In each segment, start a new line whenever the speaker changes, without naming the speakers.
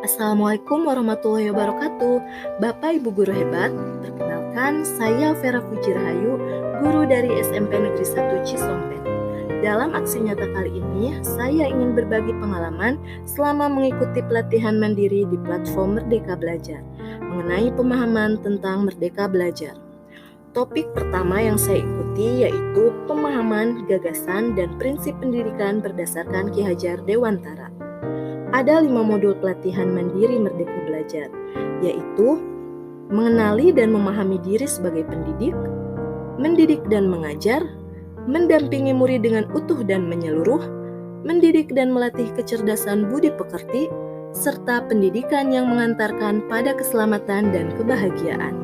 Assalamualaikum warahmatullahi wabarakatuh. Bapak Ibu guru hebat, perkenalkan saya Vera Fuji Rahayu, guru dari SMP Negeri 1 Cisompet. Dalam aksi nyata kali ini, saya ingin berbagi pengalaman selama mengikuti pelatihan mandiri di platform Merdeka Belajar mengenai pemahaman tentang Merdeka Belajar. Topik pertama yang saya ikuti yaitu pemahaman, gagasan, dan prinsip pendidikan berdasarkan Ki Hajar Dewantara. Ada 5 modul pelatihan mandiri Merdeka Belajar, yaitu mengenali dan memahami diri sebagai pendidik, mendidik dan mengajar, mendampingi murid dengan utuh dan menyeluruh, mendidik dan melatih kecerdasan budi pekerti, serta pendidikan yang mengantarkan pada keselamatan dan kebahagiaan.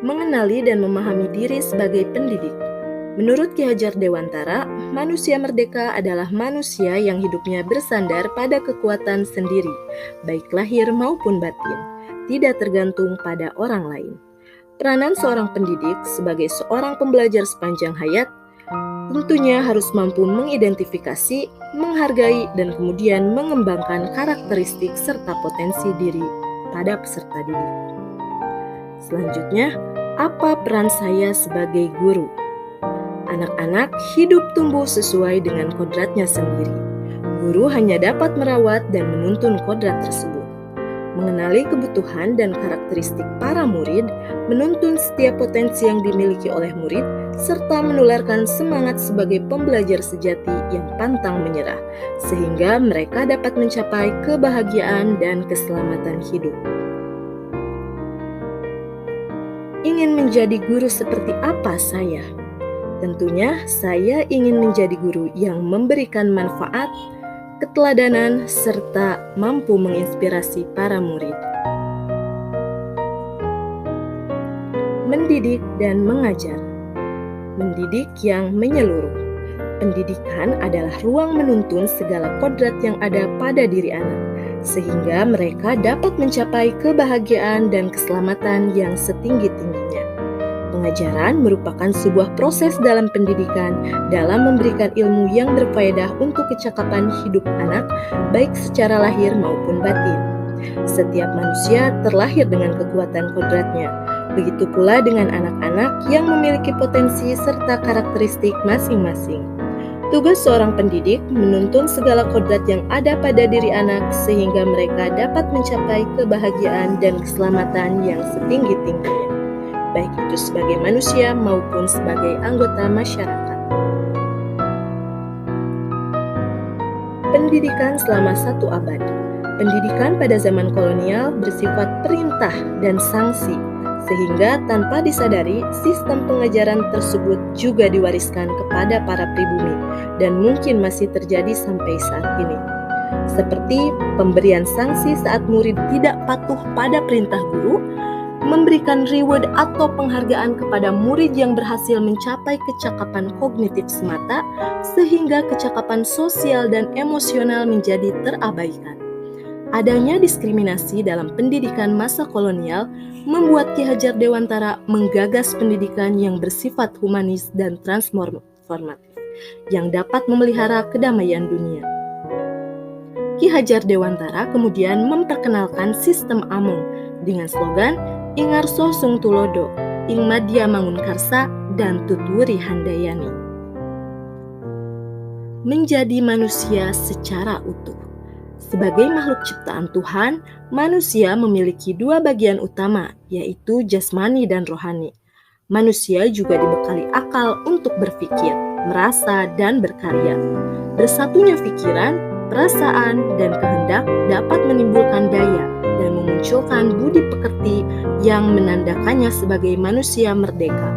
Mengenali dan memahami diri sebagai pendidik. Menurut Ki Hajar Dewantara, manusia merdeka adalah manusia yang hidupnya bersandar pada kekuatan sendiri, baik lahir maupun batin, tidak tergantung pada orang lain. Peranan seorang pendidik sebagai seorang pembelajar sepanjang hayat tentunya harus mampu mengidentifikasi, menghargai, dan kemudian mengembangkan karakteristik serta potensi diri pada peserta didik. Selanjutnya, apa peran saya sebagai guru? Anak-anak hidup tumbuh sesuai dengan kodratnya sendiri. Guru hanya dapat merawat dan menuntun kodrat tersebut. Mengenali kebutuhan dan karakteristik para murid, menuntun setiap potensi yang dimiliki oleh murid, serta menularkan semangat sebagai pembelajar sejati yang pantang menyerah, sehingga mereka dapat mencapai kebahagiaan dan keselamatan hidup. Ingin menjadi guru seperti apa saya? Tentunya saya ingin menjadi guru yang memberikan manfaat, keteladanan, serta mampu menginspirasi para murid. Mendidik dan mengajar. Mendidik yang menyeluruh. Pendidikan adalah ruang menuntun segala kodrat yang ada pada diri anak, sehingga mereka dapat mencapai kebahagiaan dan keselamatan yang setinggi-tingginya. Pengajaran merupakan sebuah proses dalam pendidikan dalam memberikan ilmu yang berfaedah untuk kecakapan hidup anak, baik secara lahir maupun batin. Setiap manusia terlahir dengan kekuatan kodratnya, begitu pula dengan anak-anak yang memiliki potensi serta karakteristik masing-masing. Tugas seorang pendidik menuntun segala kodrat yang ada pada diri anak sehingga mereka dapat mencapai kebahagiaan dan keselamatan yang setinggi-tingginya, baik itu sebagai manusia maupun sebagai anggota masyarakat. Pendidikan selama 1 abad. Pendidikan pada zaman kolonial bersifat perintah dan sanksi, sehingga tanpa disadari sistem pengajaran tersebut juga diwariskan kepada para pribumi dan mungkin masih terjadi sampai saat ini. Seperti pemberian sanksi saat murid tidak patuh pada perintah guru, memberikan reward atau penghargaan kepada murid yang berhasil mencapai kecakapan kognitif semata, sehingga kecakapan sosial dan emosional menjadi terabaikan. Adanya diskriminasi dalam pendidikan masa kolonial membuat Ki Hajar Dewantara menggagas pendidikan yang bersifat humanis dan transformatif, yang dapat memelihara kedamaian dunia. Ki Hajar Dewantara kemudian memperkenalkan sistem Amung dengan slogan Ingarso Sung Tulodo, Ing Madya Mangunkarsa, dan Tutwuri Handayani. Menjadi manusia secara utuh. Sebagai makhluk ciptaan Tuhan, manusia memiliki 2 bagian utama, yaitu jasmani dan rohani. Manusia juga dibekali akal untuk berpikir, merasa, dan berkarya. Bersatunya pikiran, perasaan, dan kehendak dapat menimbulkan daya dan memunculkan budi pekerti yang menandakannya sebagai manusia merdeka.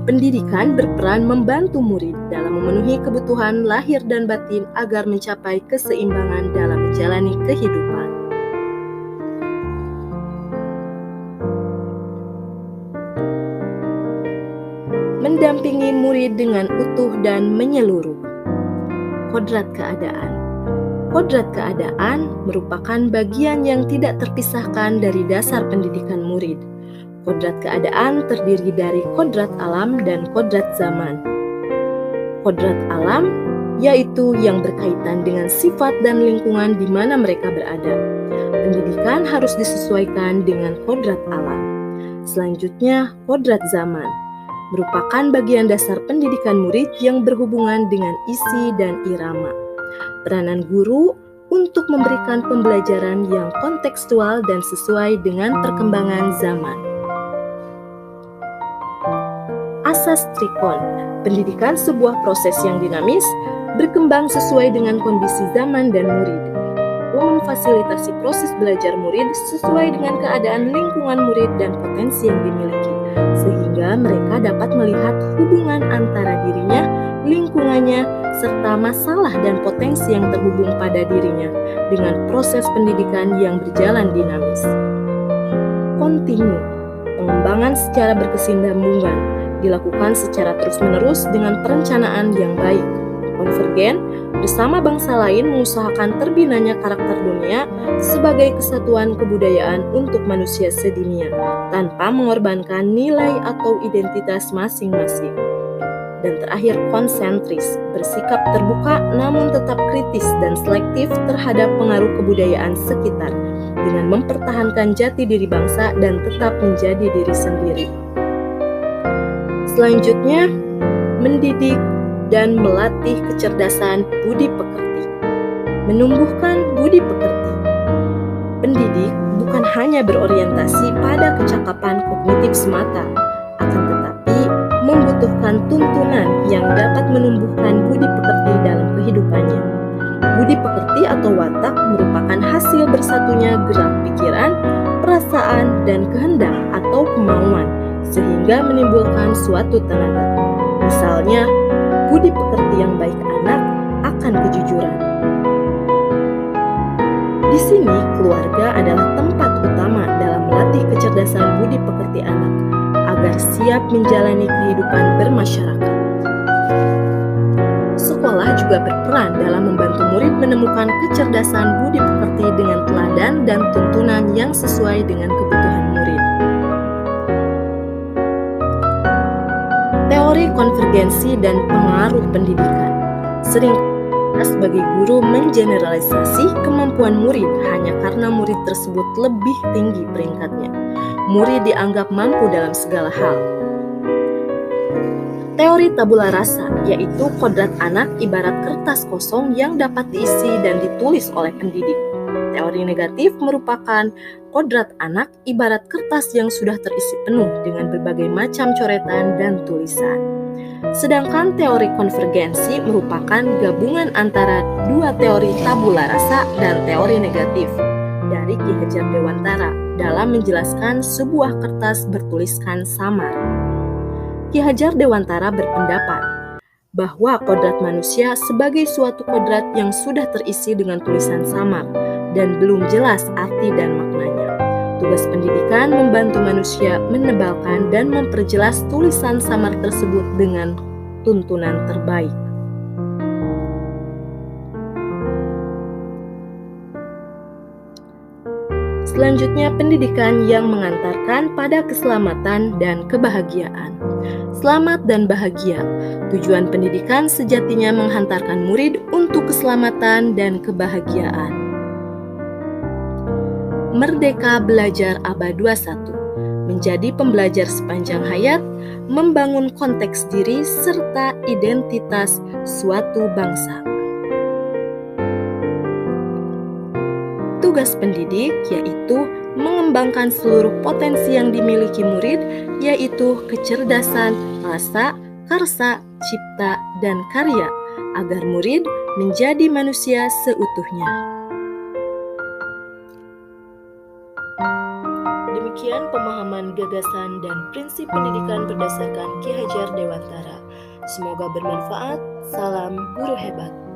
Pendidikan berperan membantu murid dalam memenuhi kebutuhan lahir dan batin agar mencapai keseimbangan dalam menjalani kehidupan. Mendampingi murid dengan utuh dan menyeluruh. Kodrat keadaan. Kodrat keadaan merupakan bagian yang tidak terpisahkan dari dasar pendidikan murid. Kodrat keadaan terdiri dari kodrat alam dan kodrat zaman. Kodrat alam yaitu yang berkaitan dengan sifat dan lingkungan di mana mereka berada. Pendidikan harus disesuaikan dengan kodrat alam. Selanjutnya, kodrat zaman merupakan bagian dasar pendidikan murid yang berhubungan dengan isi dan irama. Peranan guru untuk memberikan pembelajaran yang kontekstual dan sesuai dengan perkembangan zaman. Asas Trikon, pendidikan sebuah proses yang dinamis, berkembang sesuai dengan kondisi zaman dan murid. Memfasilitasi proses belajar murid sesuai dengan keadaan lingkungan murid dan potensi yang dimiliki, sehingga mereka dapat melihat hubungan antara dirinya, lingkungannya, serta masalah dan potensi yang terhubung pada dirinya dengan proses pendidikan yang berjalan dinamis. Kontinu, pengembangan secara berkesinambungan, dilakukan secara terus-menerus dengan perencanaan yang baik. Konvergen, bersama bangsa lain mengusahakan terbinanya karakter dunia sebagai kesatuan kebudayaan untuk manusia sedunia, tanpa mengorbankan nilai atau identitas masing-masing. Dan terakhir, konsentris, bersikap terbuka namun tetap kritis dan selektif terhadap pengaruh kebudayaan sekitar, dengan mempertahankan jati diri bangsa dan tetap menjadi diri sendiri. Selanjutnya, mendidik dan melatih kecerdasan budi pekerti. Menumbuhkan budi pekerti. Pendidik bukan hanya berorientasi pada kecakapan kognitif semata, akan tetapi membutuhkan tuntunan yang dapat menumbuhkan budi pekerti dalam kehidupannya. Budi pekerti atau watak merupakan hasil bersatunya gerak pikiran, perasaan, dan kehendak atau kemauan, sehingga menimbulkan suatu tenaga. Misalnya, budi pekerti yang baik anak akan kejujuran. Di sini, keluarga adalah tempat utama dalam melatih kecerdasan budi pekerti anak, agar siap menjalani kehidupan bermasyarakat. Sekolah juga berperan dalam membantu murid menemukan kecerdasan budi pekerti dengan teladan dan tuntunan yang sesuai dengan kebutuhan murid. Teori konvergensi dan pengaruh pendidikan. Sering sebagai guru mengeneralisasi kemampuan murid hanya karena murid tersebut lebih tinggi peringkatnya. Murid dianggap mampu dalam segala hal. Teori tabula rasa, yaitu kodrat anak ibarat kertas kosong yang dapat diisi dan ditulis oleh pendidik. Teori negatif merupakan kodrat anak ibarat kertas yang sudah terisi penuh dengan berbagai macam coretan dan tulisan. Sedangkan teori konvergensi merupakan gabungan antara dua teori tabula rasa dan teori negatif dari Ki Hajar Dewantara dalam menjelaskan sebuah kertas bertuliskan samar. Ki Hajar Dewantara berpendapat bahwa kodrat manusia sebagai suatu kodrat yang sudah terisi dengan tulisan samar dan belum jelas arti dan maknanya. Tugas pendidikan membantu manusia menebalkan dan memperjelas tulisan samar tersebut dengan tuntunan terbaik. Selanjutnya, pendidikan yang mengantarkan pada keselamatan dan kebahagiaan. Selamat dan bahagia. Tujuan pendidikan sejatinya menghantarkan murid untuk keselamatan dan kebahagiaan. Merdeka Belajar Abad 21. Menjadi pembelajar sepanjang hayat, membangun konteks diri serta identitas suatu bangsa. Tugas pendidik yaitu mengembangkan seluruh potensi yang dimiliki murid, yaitu kecerdasan, rasa, karsa, cipta, dan karya, agar murid menjadi manusia seutuhnya. Demikian pemahaman gagasan dan prinsip pendidikan berdasarkan Ki Hajar Dewantara. Semoga bermanfaat. Salam guru hebat.